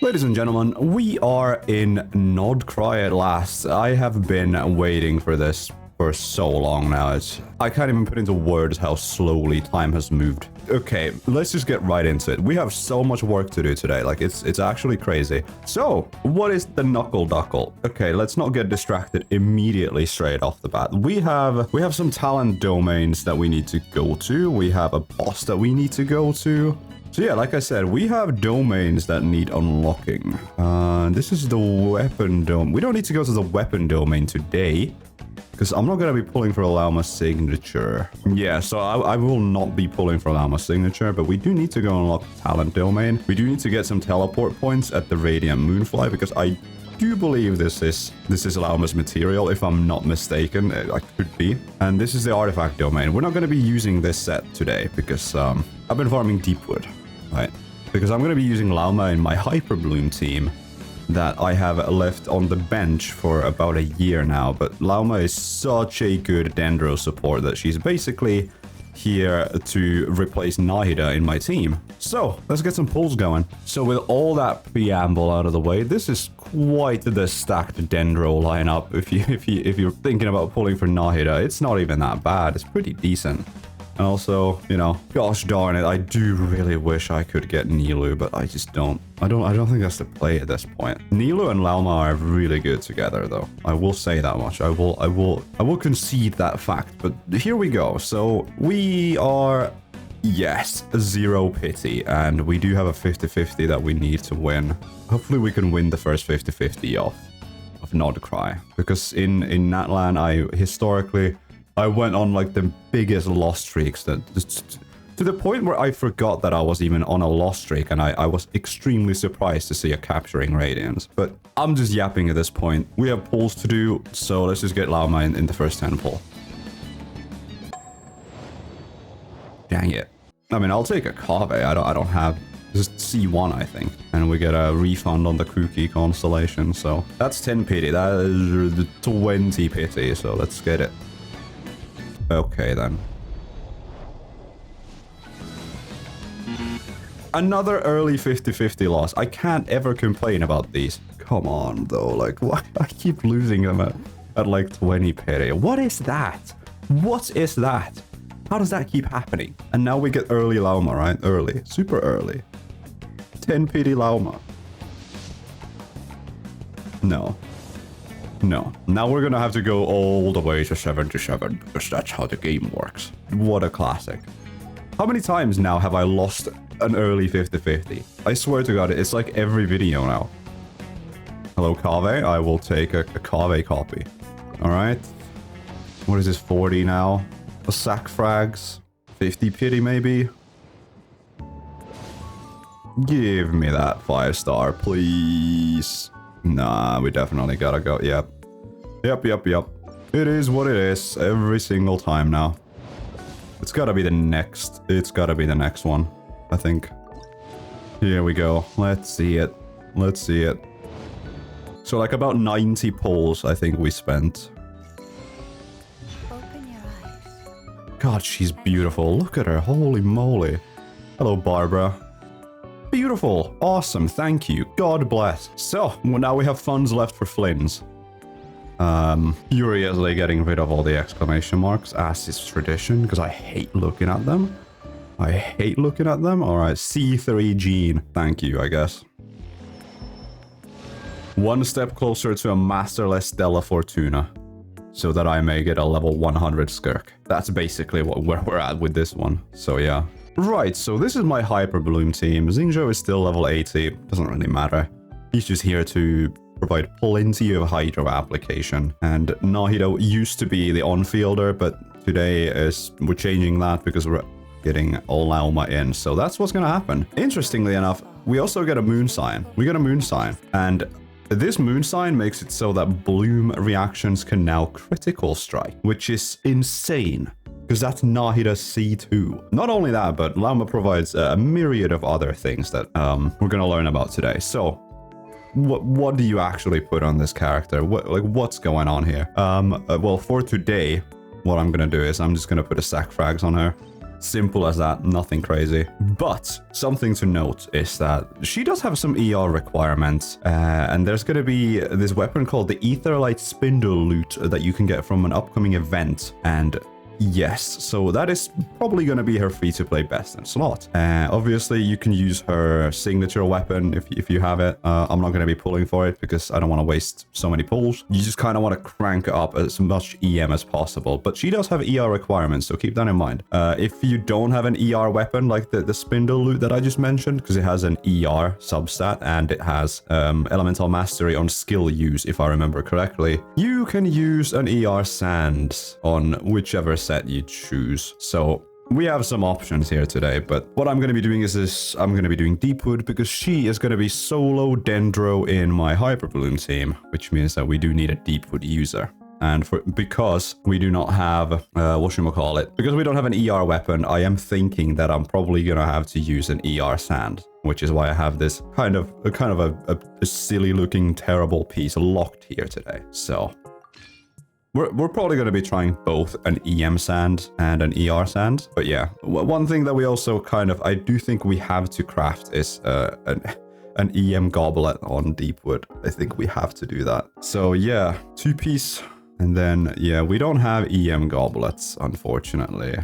Ladies and gentlemen, we are in Nod-Krai at last. I have been waiting for this for so long now. I can't even put into words how slowly time has moved. Okay, let's just get right into it. We have so much work to do today. Like, it's actually crazy. So, what is the knuckle duckle? Okay, let's not get distracted immediately straight off the bat. We have some talent domains that we need to go to. We have a boss that we need to go to. So yeah, like I said, we have domains that need unlocking. This is the weapon domain. We don't need to go to the weapon domain today, because I'm not going to be pulling for a Lauma signature. Yeah, so I will not be pulling for Lauma signature, but we do need to go unlock the talent domain. We do need to get some teleport points at the Radiant Moonfly, because I do believe this is Lauma's material, if I'm not mistaken. I could be. And this is the artifact domain. We're not going to be using this set today, because I've been farming Deepwood, right? Because I'm going to be using Lauma in my Hyperbloom team that I have left on the bench for about a year now. But Lauma is such a good Dendro support that she's basically here to replace Nahida in my team. So let's get some pulls going. So with all that preamble out of the way, this is quite the stacked Dendro lineup. If you're thinking about pulling for Nahida, it's not even that bad. It's pretty decent. And also, you know, gosh darn it, I do really wish I could get Nilou, but I just don't. I don't think that's the play at this point. Nilou and Lauma are really good together, though. I will say that much. I will concede that fact. But here we go. So we are, yes, 0 pity, and we do have a 50-50 that we need to win. Hopefully, we can win the first 50-50 of Nod-Krai, because in Natlan, I went on like the biggest loss streaks that to the point where I forgot that I was even on a loss streak, and I was extremely surprised to see a capturing Radiance. But I'm just yapping at this point. We have pulls to do, so let's just get Lauma in the first 10 pull. Dang it. I mean, I'll take a Kave. I don't have just C1, I think. And we get a refund on the Kuki constellation, so that's 10 pity. That is 20 pity, so let's get it. Okay, then. Another early 50-50 loss. I can't ever complain about these. Come on, though. Like, why? I keep losing them at like 20 pity. What is that? What is that? How does that keep happening? And now we get early Lauma, right? Early. Super early. 10 pity Lauma. No. No. Now we're gonna have to go all the way to 77, because that's how the game works. What a classic. How many times now have I lost an early 50-50? I swear to God, it's like every video now. Hello, Kave. I will take a Kave copy. Alright. What is this, 40 now? A sack frags. 50 pity, maybe? Give me that 5-star, please. Nah, we definitely gotta go. Yep. Yep. It is what it is every single time now. It's gotta be the next. It's gotta be the next one, I think. Here we go. Let's see it. Let's see it. So like about 90 pulls, I think we spent. Open your eyes. God, she's beautiful. Look at her. Holy moly. Hello, Barbara. Beautiful. Awesome. Thank you. God bless. So, well, now we have funds left for Flins. Furiously getting rid of all the exclamation marks, as is tradition, because I hate looking at them. I hate looking at them. Alright, C3 Gene. Thank you, I guess. One step closer to a masterless Della Fortuna, so that I may get a level 100 Skirk. That's basically where we're at with this one. So, yeah. Right, so this is my Hyperbloom team. Xingzhou is still level 80. Doesn't really matter. He's just here to provide plenty of Hydro application. And Nahida used to be the on-fielder, but today we're changing that because we're getting Lauma in. So that's what's going to happen. Interestingly enough, we also get a moon sign. We get a moon sign. And this moon sign makes it so that bloom reactions can now critical strike, which is insane. Because that's Nahida C2. Not only that, but Lauma provides a myriad of other things that we're going to learn about today. So, what do you actually put on this character? What's going on here? Well, for today, what I'm going to do is I'm just going to put a sack frags on her. Simple as that, nothing crazy. But something to note is that she does have some ER requirements, and there's going to be this weapon called the Aetherlight Spindle loot that you can get from an upcoming event, and yes, so that is probably going to be her free-to-play best in slot. Obviously, you can use her signature weapon if you have it. I'm not going to be pulling for it because I don't want to waste so many pulls. You just kind of want to crank up as much EM as possible. But she does have ER requirements, so keep that in mind. If you don't have an ER weapon like the spindle loot that I just mentioned, because it has an ER substat and it has elemental mastery on skill use, if I remember correctly, you can use an ER sand on whichever set you choose. So we have some options here today, but what I'm going to be doing is this. I'm going to be doing Deepwood because she is going to be solo Dendro in my Hyperbloom team, which means that we do need a Deepwood user. And because we do not have, because we don't have an ER weapon, I am thinking that I'm probably going to have to use an ER sand, which is why I have this kind of a silly looking terrible piece locked here today. So we're probably going to be trying both an EM sand and an ER sand. But yeah, one thing that we also I do think we have to craft is an EM goblet on Deepwood. I think we have to do that. So yeah, 2-piece. And then, yeah, we don't have EM goblets, unfortunately.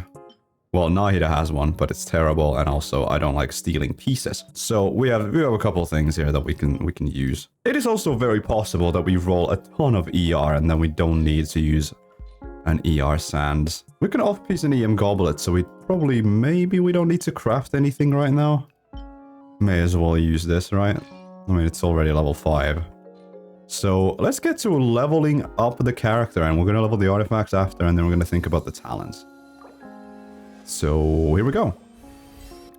Well, Nahida has one, but it's terrible, and also I don't like stealing pieces. So we have a couple things here that we can use. It is also very possible that we roll a ton of ER and then we don't need to use an ER sand. We can off-piece an EM goblet, so maybe we don't need to craft anything right now. May as well use this, right? I mean, it's already level 5. So let's get to leveling up the character, and we're going to level the artifacts after, and then we're going to think about the talents. So here we go.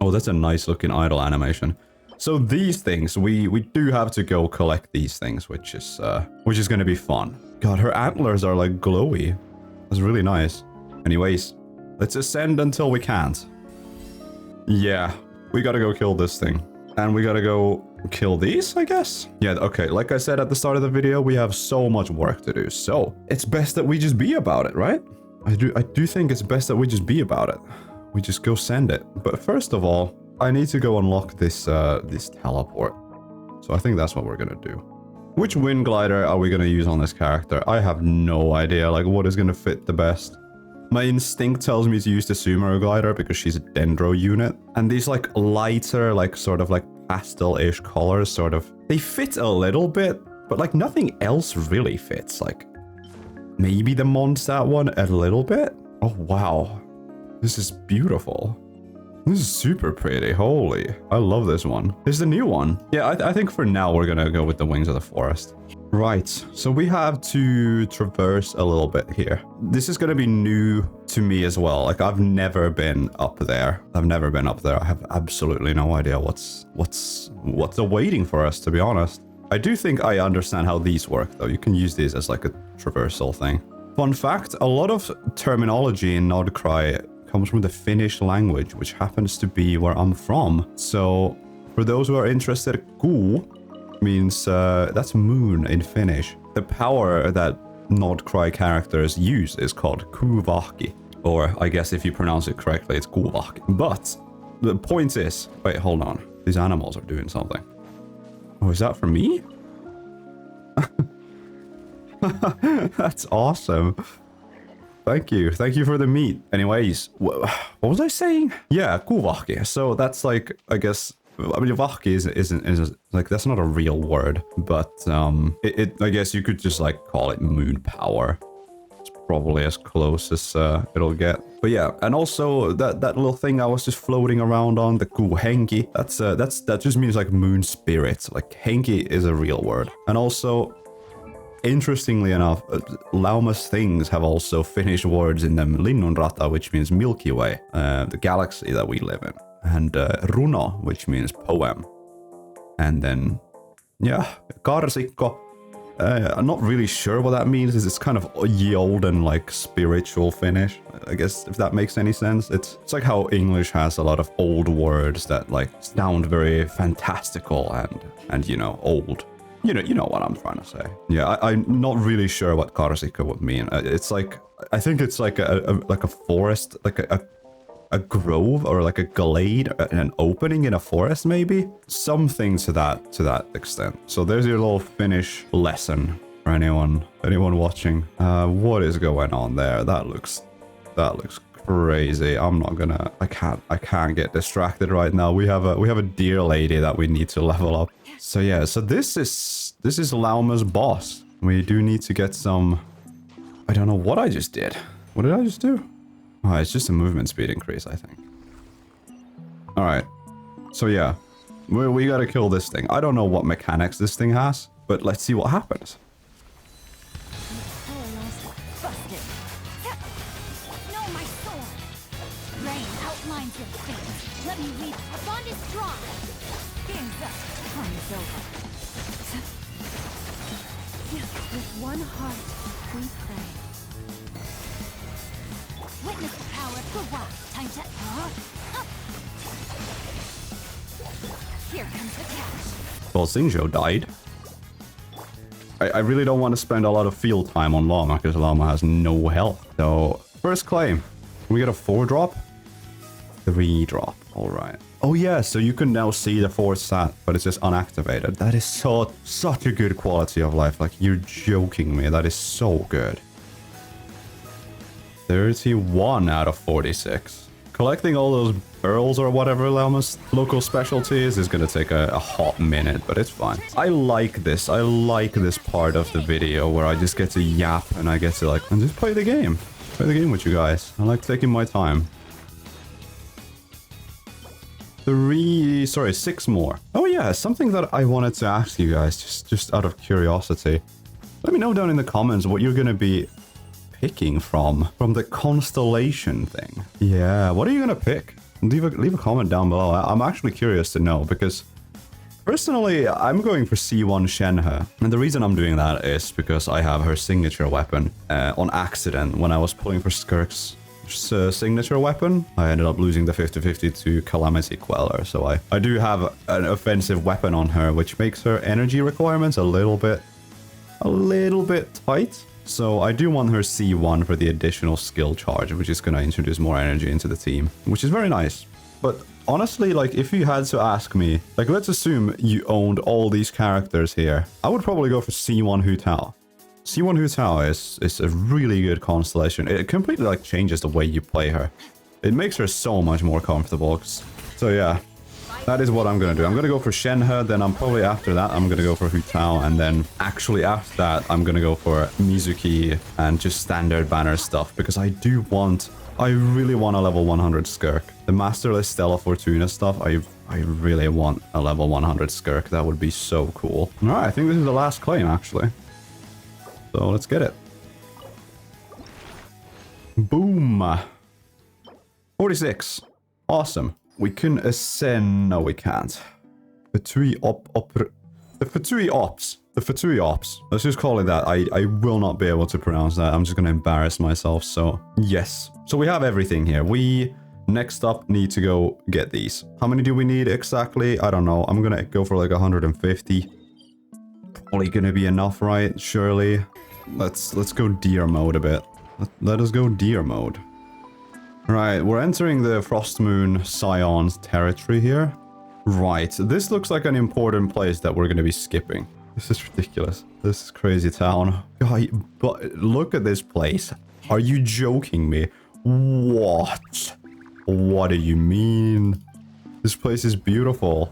Oh, that's a nice looking idle animation. So these things, we do have to go collect these things, which is going to be fun. God, her antlers are like glowy. That's really nice. Anyways, let's ascend until we can't. Yeah, we gotta go kill this thing. And we gotta go kill these, I guess? Yeah, okay, like I said at the start of the video, we have so much work to do. So it's best that we just be about it, right? I do think it's best that we just be about it. We just go send it. But first of all, I need to go unlock this this teleport. So I think that's what we're gonna do. Which wind glider are we gonna use on this character? I have no idea, like what is gonna fit the best. My instinct tells me to use the Sumeru glider because she's a Dendro unit. And these like lighter, like sort of like pastel-ish colors sort of, they fit a little bit, but like nothing else really fits. Like maybe the Mondstadt one a little bit. Oh, wow. This is beautiful. This is super pretty. Holy. I love this one. This is the new one. Yeah, I think for now we're gonna go with the Wings of the Forest. Right. So we have to traverse a little bit here. This is gonna be new to me as well. Like I've never been up there. I have absolutely no idea what's awaiting for us, to be honest. I do think I understand how these work, though. You can use these as like a traversal thing. Fun fact, a lot of terminology in Nod-Krai comes from the Finnish language, which happens to be where I'm from. So for those who are interested, kuu means that's moon in Finnish. The power that Nod-Krai characters use is called kuuvahki, or I guess if you pronounce it correctly, it's kuuvahki. But the point is, wait, hold on. These animals are doing something. Oh, is that for me? That's awesome. Thank you for the meat. Anyways, what was I saying? Yeah, kuuvahki. So that's like, I guess, I mean, vahki isn't like, that's not a real word, but I guess you could just like call it moon power. It's probably as close as it'll get. But yeah, and also that little thing I was just floating around on, the kuuhenki, that just means like moon spirit. Like henki is a real word. And also, interestingly enough, Lauma's things have also Finnish words in them. Linnunrata, which means Milky Way, the galaxy that we live in. And runo, which means poem. And then, yeah, karsikko. I'm not really sure what that means. It's kind of ye olde and like spiritual Finnish, I guess, if that makes any sense. It's like how English has a lot of old words that like sound very fantastical and you know, old. You know what I'm trying to say. Yeah, I'm not really sure what karsikko would mean. It's like, I think it's like a forest, like a a grove or like a glade, an opening in a forest maybe? Something to that extent. So there's your little Finnish lesson for anyone watching. What is going on there? That looks crazy. I'm not gonna, I can't get distracted right now. We have a deer lady that we need to level up. So yeah, so this is Lauma's boss. We do need to get some, I don't know what I just did. What did I just do? Oh, it's just a movement speed increase, I think. All right. So yeah, we gotta kill this thing. I don't know what mechanics this thing has, but let's see what happens. Let me read. Our bond is strong. Game's up. Time is over. With one heart, we pray. Witness the power of the wild. Time to... Here comes the catch. Well, Xingzhou died. I really don't want to spend a lot of field time on Lauma because Lauma has no health. So, first claim. Can we get a 4-drop? 3-drop. Alright. Oh yeah, so you can now see the 4 stat, but it's just unactivated. That is such a good quality of life. Like, you're joking me. That is so good. 31 out of 46. Collecting all those pearls or whatever Lauma's local specialty is gonna take a hot minute, but it's fine. I like this. I like this part of the video where I just get to yap and I get to like, and just play the game. Play the game with you guys. I like taking my time. 6 more. Oh yeah, something that I wanted to ask you guys, just out of curiosity. Let me know down in the comments what you're gonna be picking from the constellation thing. Yeah, what are you gonna pick? Leave a comment down below. I'm actually curious to know because personally, I'm going for C1 Shenhe. And the reason I'm doing that is because I have her signature weapon on accident when I was pulling for Skirk's signature weapon. I ended up losing the 50-50 to Calamity Queller, so I do have an offensive weapon on her, which makes her energy requirements a little bit tight. So I do want her C1 for the additional skill charge, which is going to introduce more energy into the team, which is very nice. But honestly, like, if you had to ask me, like, let's assume you owned all these characters here, I would probably go for C1 Hu Tao. C1 Hu Tao is a really good constellation. It completely like changes the way you play her. It makes her so much more comfortable. So yeah, that is what I'm gonna do. I'm gonna go for Shenhe, then I'm probably after that I'm gonna go for Hu Tao, and then actually after that I'm gonna go for Mizuki and just standard banner stuff because I really want a level 100 Skirk. The Masterless Stella Fortuna stuff, I really want a level 100 Skirk. That would be so cool. Alright, I think this is the last claim actually. So let's get it. Boom. 46. Awesome. We can ascend. No, we can't. The Fatui Ops. The Fatui Ops. Let's just call it that. I will not be able to pronounce that. I'm just going to embarrass myself. So, yes. So we have everything here. We, next up, need to go get these. How many do we need exactly? I don't know. I'm going to go for like 150. Probably going to be enough, right? Surely. Let's go deer mode a bit. Let us go deer mode. Right, we're entering the Frost Moon Scion's territory here. Right, this looks like an important place that we're going to be skipping. This is ridiculous. This is crazy town. God, but look at this place. Are you joking me? What? What do you mean? This place is beautiful.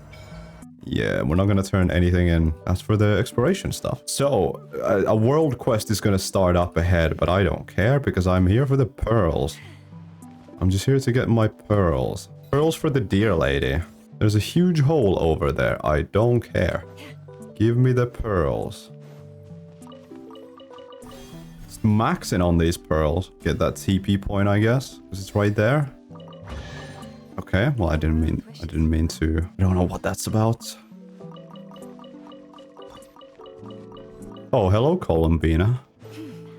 Yeah, we're not going to turn anything in. As for the exploration stuff. So, a world quest is going to start up ahead, but I don't care because I'm here for the pearls. I'm just here to get my pearls. Pearls for the deer lady. There's a huge hole over there. I don't care. Give me the pearls. It's maxing on these pearls. Get that TP point, I guess, because it's right there. Okay, well, I didn't mean to. I don't know what that's about. Oh, hello, Columbina.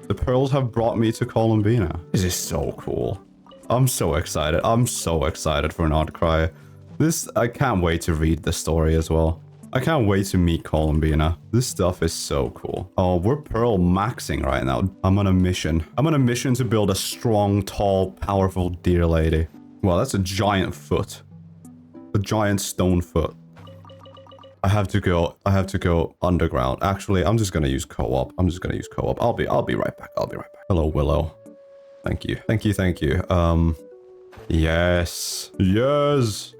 The pearls have brought me to Columbina. This is so cool. I'm so excited. I'm so excited for Nod-Krai. I can't wait to read the story as well. I can't wait to meet Columbina. This stuff is so cool. Oh, we're pearl maxing right now. I'm on a mission. I'm on a mission to build a strong, tall, powerful deer lady. Well, that's a giant foot. A giant stone foot. I have to go underground. Actually, I'm just gonna use co-op. I'll be right back. Hello, Willow. Thank you. Yes. Yes.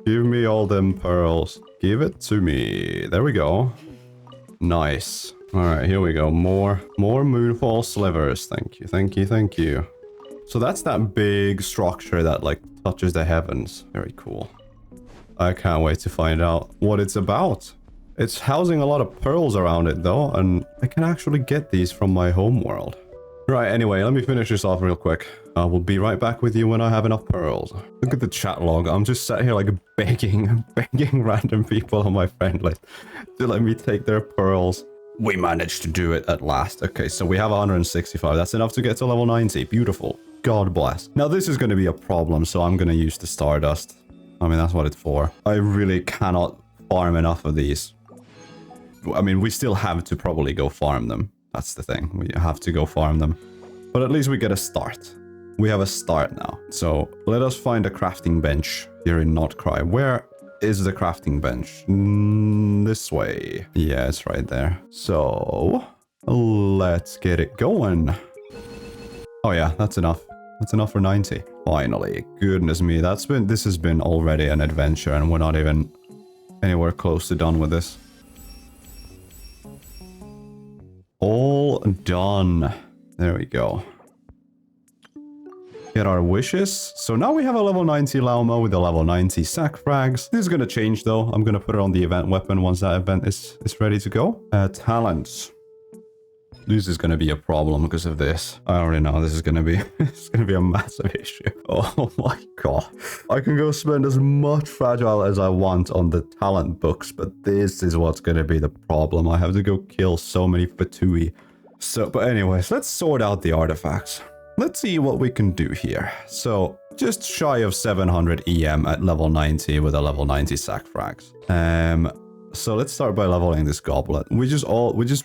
Give me all them pearls. Give it to me. There we go. Nice. All right, here we go. More moonfall slivers. Thank you. So that's that big structure that like touches the heavens. Very cool. I can't wait to find out what it's about. It's housing a lot of pearls around it though, and I can actually get these from my home world. Right, anyway, let me finish this off real quick. I will be right back with you when I have enough pearls. Look at the chat log. I'm just sat here like begging random people on my friend list to let me take their pearls. We managed to do it at last. Okay, so we have 165. That's enough to get to level 90. Beautiful. God bless. Now this is going to be a problem, so I'm going to use the Stardust. I mean, that's what it's for. I really cannot farm enough of these. I mean, we still have to probably go farm them. That's the thing. We have to go farm them. But at least we get a start. We have a start now. So let us find a crafting bench here in Nod-Krai. Where is the crafting bench? This way. Yeah, it's right there. So let's get it going. Oh yeah, that's enough. That's enough for 90. Finally. Goodness me. This has been already an adventure and we're not even anywhere close to done with this. All done. There we go. Get our wishes. So now we have a level 90 Lauma with a level 90 sack frags. This is going to change though. I'm going to put it on the event weapon once that event is ready to go. Talents. This is going to be a problem because of this. I already know this is going to be a massive issue. Oh my god. I can go spend as much fragile as I want on the talent books, but this is what's going to be the problem. I have to go kill so many Fatui. So, but anyways, let's sort out the artifacts. Let's see what we can do here. So, just shy of 700 EM at level 90 with a level 90 sack frags. So let's start by leveling this goblet. We just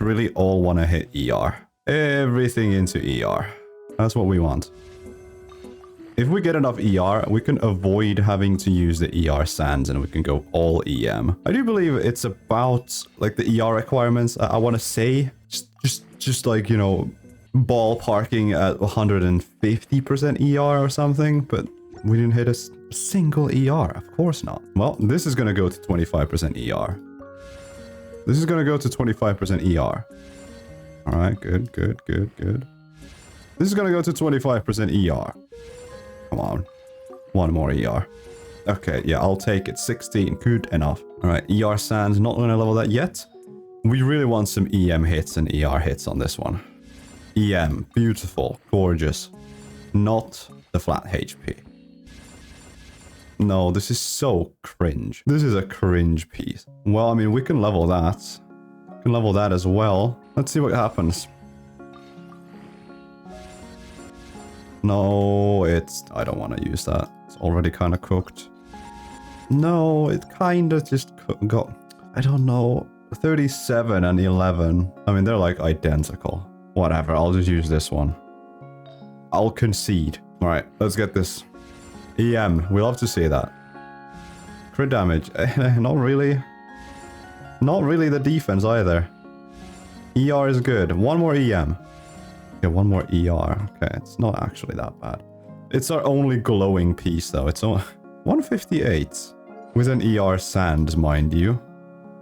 really all want to hit ER. Everything into ER. That's what we want. If we get enough ER, we can avoid having to use the ER sands and we can go all EM. I do believe it's about like the ER requirements. I want to say just like, you know, ballparking at 150% ER or something, but we didn't hit a single ER. Of course not. Well, this is going to go to 25% ER. This is going to go to 25% ER. All right, good. This is going to go to 25% ER. Come on. One more ER. Okay, yeah, I'll take it. 16, good enough. All right, ER sands, not going to level that yet. We really want some EM hits and ER hits on this one. EM, beautiful, gorgeous. Not the flat HP. No, this is so cringe. This is a cringe piece. Well, I mean, we can level that. We can level that as well. Let's see what happens. No, I don't want to use that. It's already kind of cooked. No, it kind of just got, I don't know, 37 and 11. I mean, they're like identical. Whatever, I'll just use this one. I'll concede. All right, let's get this. EM, we love to see that. Crit damage, not really. Not really the defense either. ER is good. One more EM. Okay, one more ER. Okay, it's not actually that bad. It's our only glowing piece though. It's 158 with an ER sand, mind you.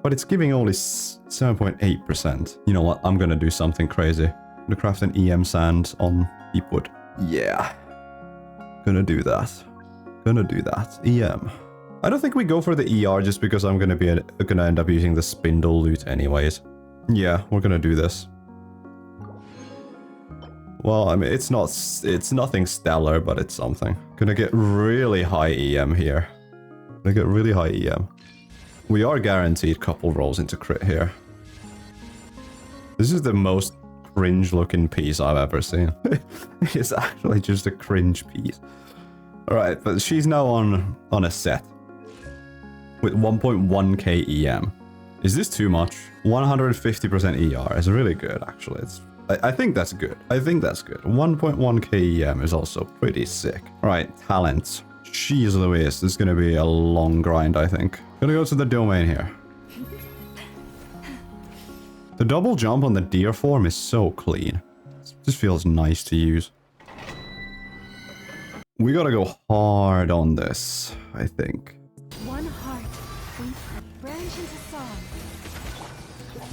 But it's giving only 7.8%. You know what? I'm gonna do something crazy. I'm gonna craft an EM sand on deepwood. Yeah. Gonna do that. EM. I don't think we go for the ER just because I'm gonna end up using the spindle loot anyways. Yeah, we're gonna do this. Well, I mean, it's nothing stellar, but it's something. Gonna get really high EM here. We are guaranteed couple rolls into crit here. This is the most cringe looking piece I've ever seen. It's actually just a cringe piece. Alright, but she's now on a set. With 1.1k EM. Is this too much? 150% ER is really good, actually. It's I think that's good. I think that's good. 1.1 KEM is also pretty sick. All right, talents. Jeez Louise, this is gonna be a long grind, I think. Gonna go to the domain here. The double jump on the deer form is so clean. It just feels nice to use. We gotta go hard on this, I think. One heart. Branch into song.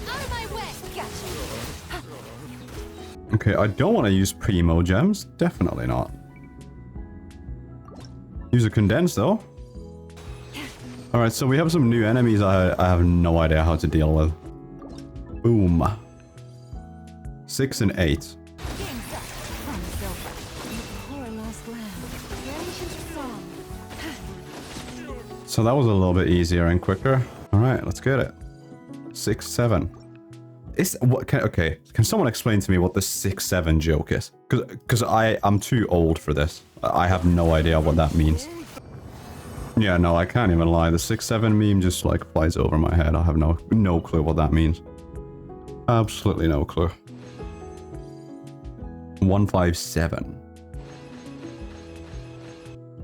Out of my way. Gotcha. Okay, I don't want to use Primo gems. Definitely not. Use a condense though. Alright, so we have some new enemies I have no idea how to deal with. Boom. 6 and 8. So that was a little bit easier and quicker. Alright, let's get it. 6, 7. Okay, can someone explain to me what the 6-7 joke is? Because I'm too old for this. I have no idea what that means. Yeah, no, I can't even lie. The 6-7 meme just like flies over my head. I have no clue what that means. Absolutely no clue. 157.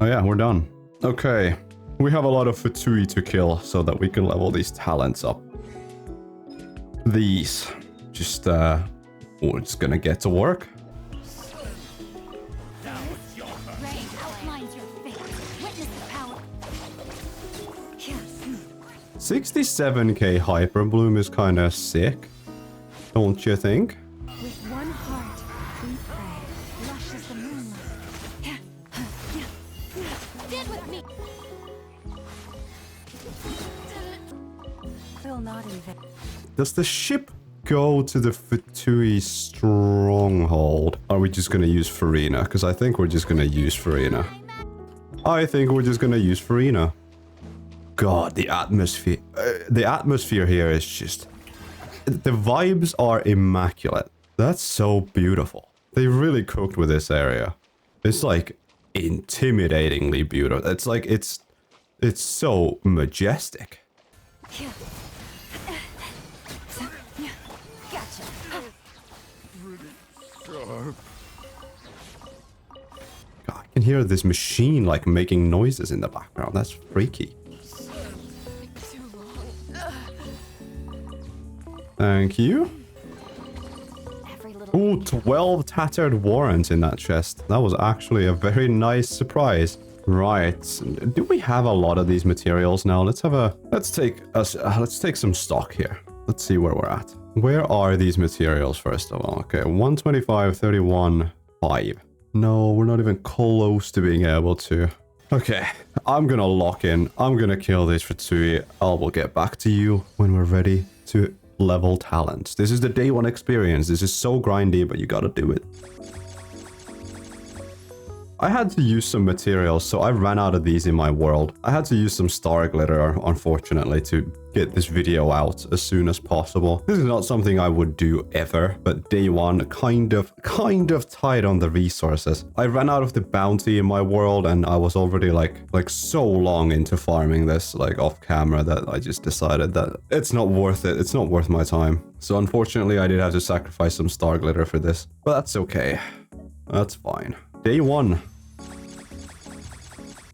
Oh yeah, we're done. Okay, we have a lot of Fatui to kill so that we can level these talents up. These, just we're just gonna get to work. 67k Hyper Bloom is kind of sick, don't you think? With one heart, we pray. Lush as the moonlight. Stand with me. Will not invade. Does the ship go to the Fatui stronghold? Are we just gonna use Farina? Because I think we're just gonna use Farina. I think we're just gonna use Farina. God, the atmosphere. The atmosphere here is just... The vibes are immaculate. That's so beautiful. They really cooked with this area. It's like intimidatingly beautiful. It's like it's so majestic. God, I can hear this machine like making noises in the background. That's freaky. Thank you. Ooh, 12 tattered warrants in that chest. That was actually a very nice surprise. Right. Do we have a lot of these materials now? Let's take some stock here. Let's see where we're at. Where are these materials first of all? Okay, 125, 31, 5. No, we're not even close to being able to. Okay, I'm gonna lock in. I'm gonna kill this Fatui. I will get back to you when we're ready to level talents. This is the day one experience. This is so grindy, but you gotta do it. I had to use some materials, so I ran out of these in my world. I had to use some star glitter, unfortunately, to get this video out as soon as possible. This is not something I would do ever, but day one, kind of tight on the resources. I ran out of the bounty in my world, and I was already like so long into farming this, like off camera, that I just decided that it's not worth it. It's not worth my time. So unfortunately, I did have to sacrifice some star glitter for this, but that's okay. That's fine. Day one.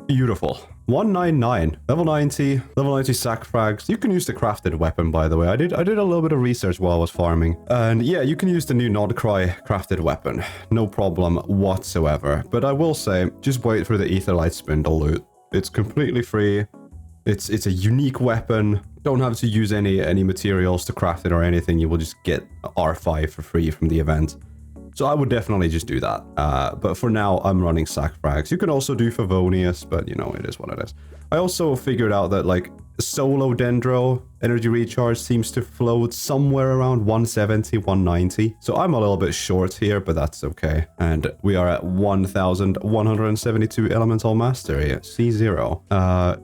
Beautiful. 199. Level 90. Level 90 sack frags. You can use the crafted weapon, by the way. I did a little bit of research while I was farming. And yeah, you can use the new Nod-Krai crafted weapon. No problem whatsoever. But I will say, just wait for the Aetherlight Spindle loot. It's completely free. It's a unique weapon. Don't have to use any materials to craft it or anything. You will just get R5 for free from the event. So I would definitely just do that. But for now, I'm running sack frags. You can also do Favonius, but you know, it is what it is. I also figured out that like solo Dendro energy recharge seems to float somewhere around 170, 190. So I'm a little bit short here, but that's okay. And we are at 1,172 elemental mastery at C0.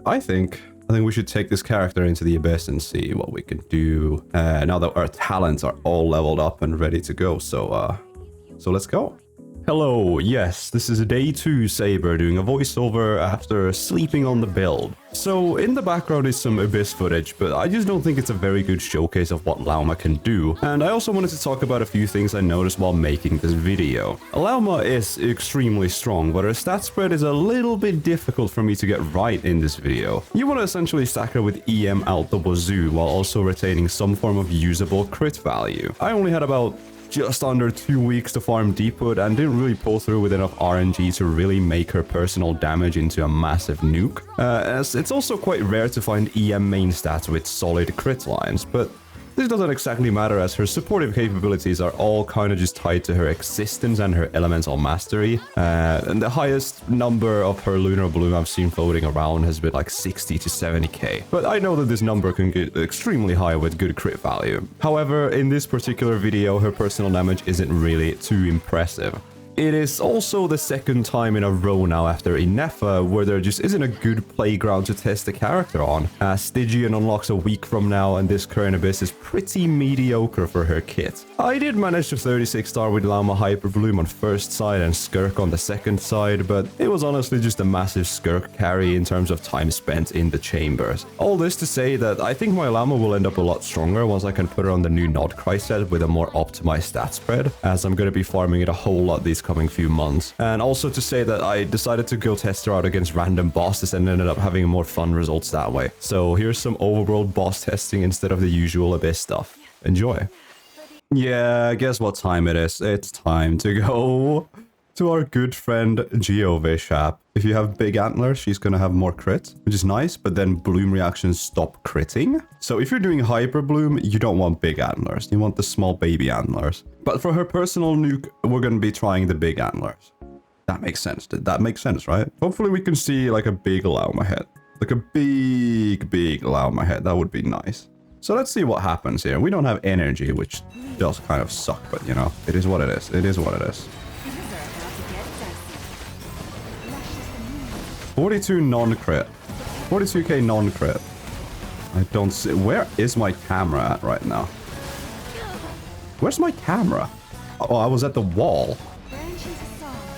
I think we should take this character into the abyss and see what we can do now that our talents are all leveled up and ready to go. So let's go. Hello, yes, this is day 2 Saber doing a voiceover after sleeping on the build. So in the background is some Abyss footage, but I just don't think it's a very good showcase of what Lauma can do. And I also wanted to talk about a few things I noticed while making this video. Lauma is extremely strong, but her stat spread is a little bit difficult for me to get right in this video. You want to essentially stack her with EM out the wazoo while also retaining some form of usable crit value. I only had about just under 2 weeks to farm Deepwood and didn't really pull through with enough RNG to really make her personal damage into a massive nuke. As it's also quite rare to find EM main stats with solid crit lines, but this doesn't exactly matter as her supportive capabilities are all kind of just tied to her existence and her elemental mastery. And the highest number of her lunar-bloom I've seen floating around has been like 60 to 70k. But I know that this number can get extremely high with good crit value. However, in this particular video, her personal damage isn't really too impressive. It is also the second time in a row now after Inefa where there just isn't a good playground to test the character on. Stygian unlocks a week from now and this current Abyss is pretty mediocre for her kit. I did manage to 36 star with Lauma Hyperbloom on first side and Skirk on the second side, but it was honestly just a massive Skirk carry in terms of time spent in the chambers. All this to say that I think my Lauma will end up a lot stronger once I can put her on the new Nod-Krai set with a more optimized stat spread, as I'm going to be farming it a whole lot these coming few months. And also to say that I decided to go test her out against random bosses and ended up having more fun results that way. So here's some overworld boss testing instead of the usual Abyss stuff. Enjoy. Yeah, guess what time it is? It's time to go to our good friend Geovishap. If you have big antlers, she's gonna have more crit, which is nice, but then bloom reactions stop critting. So if you're doing hyper bloom, you don't want big antlers. You want the small baby antlers. But for her personal nuke, we're gonna be trying the big antlers. That makes sense. That makes sense, right? Hopefully we can see like a big Lauma head. Like a big Lauma head. That would be nice. So let's see what happens here. We don't have energy, which does kind of suck, but you know, it is what it is. It is what it is. 42 non-crit. 42k non-crit. I don't see... Where is my camera at right now? Where's my camera? Oh, I was at the wall.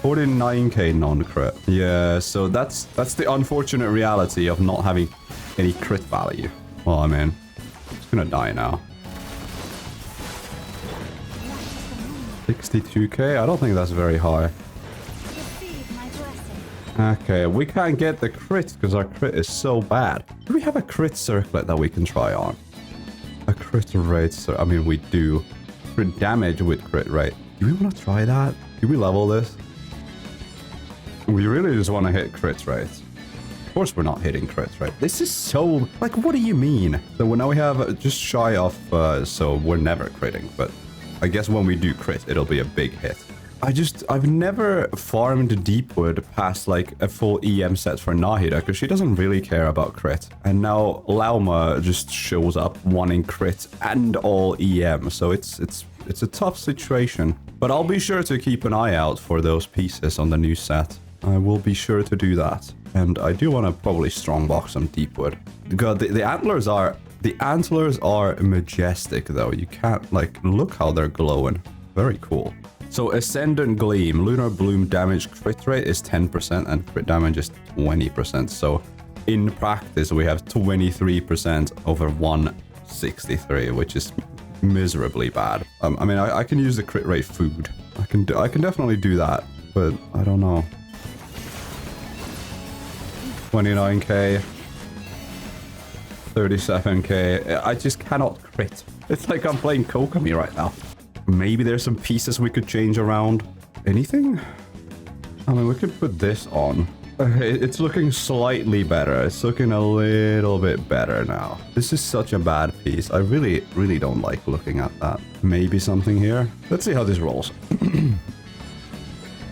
49k non-crit. Yeah, so that's the unfortunate reality of not having any crit value. Well, I mean, it's gonna die now. 62k? I don't think that's very high. Okay, we can't get the crit because our crit is so bad. Do we have a crit circlet that we can try on? A crit rate, I mean, we do. Crit damage with crit rate. Do we want to try that? Do we level this? We really just want to hit crit rates. Of course we're not hitting crit rate. This is so... Like, what do you mean? So now we have just shy of... so we're never critting, but I guess when we do crit, it'll be a big hit. I've never farmed Deepwood past like a full EM set for Nahida because she doesn't really care about crit. And now Lauma just shows up wanting crit and all EM, so it's a tough situation. But I'll be sure to keep an eye out for those pieces on the new set. I will be sure to do that. And I do want to probably strongbox some Deepwood. God, the antlers are majestic though. You can't like look how they're glowing. Very cool. So Ascendant Gleam, Lunar Bloom damage crit rate is 10% and crit damage is 20%. So in practice, we have 23% over 163, which is miserably bad. I mean, I can use the crit rate food. I can definitely do that, but I don't know. 29k, 37k. I just cannot crit. It's like I'm playing Kokomi right now. Maybe there's some pieces we could change around. Anything? I mean, we could put this on. It's looking slightly better. It's looking a little bit better now. This is such a bad piece. I really don't like looking at that. Maybe something here. Let's see how this rolls.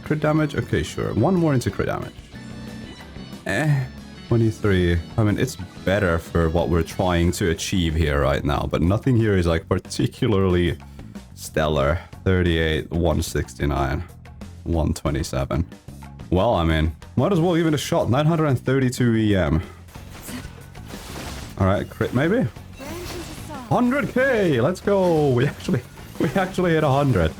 Crit damage? Okay, sure. One more into crit damage. 23. I mean, it's better for what we're trying to achieve here right now, but nothing here is like particularly... stellar. 38, 169, 127. Well, I mean, might as well give it a shot. 932 EM. All right, crit maybe. 100k. Let's go. We actually hit 100.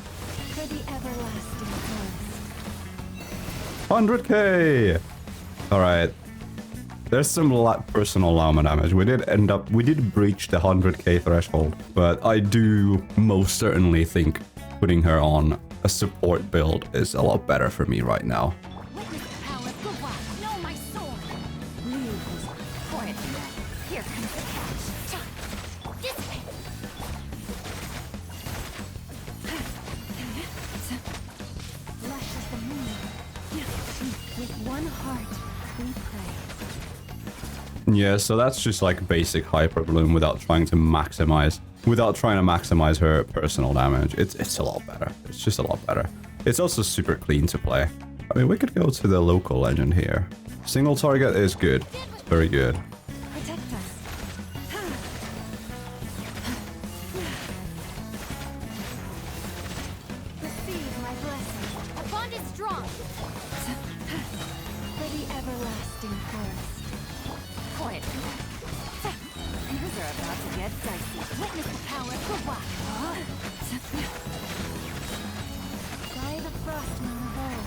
100k! Alright. There's some personal Lauma damage. We did breach the 100k threshold, but I do most certainly think putting her on a support build is a lot better for me right now. Witness the power of the wild. Know my sword. Leave this quiet. Here comes the catch. This way. Lush as the moon. With one heart, we pray. Yeah, so that's just like basic hyper bloom without trying to maximize her personal damage. It's a lot better. It's just a lot better. It's also super clean to play. I mean, we could go to the local legend here. Single target is good. It's very good. Protect us. Receive my blessing. Our bond is strong. For the everlasting forest. Quiet. Things are about to get dicey. Witness the power of the wild. By the frost moon of old.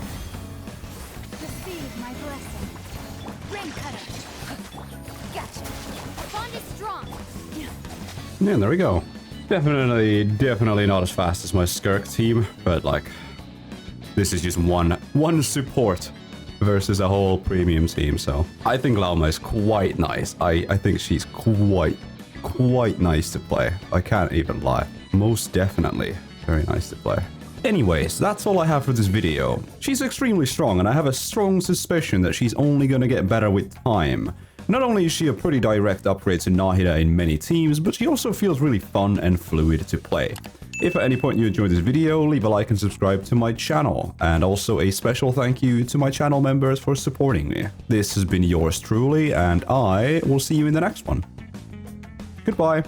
Receive my blessing. Rain cutter. Gotcha. Our bond is strong. Yeah, there we go. Definitely not as fast as my Skirk team, but like, this is just one support versus a whole premium team, so I think Lauma is quite nice. I think she's quite nice to play. I can't even lie. Most definitely very nice to play. Anyways, that's all I have for this video. She's extremely strong, and I have a strong suspicion that she's only gonna get better with time. Not only is she a pretty direct upgrade to Nahida in many teams, but she also feels really fun and fluid to play. If at any point you enjoyed this video, leave a like and subscribe to my channel. And also a special thank you to my channel members for supporting me. This has been yours truly, and I will see you in the next one. Goodbye.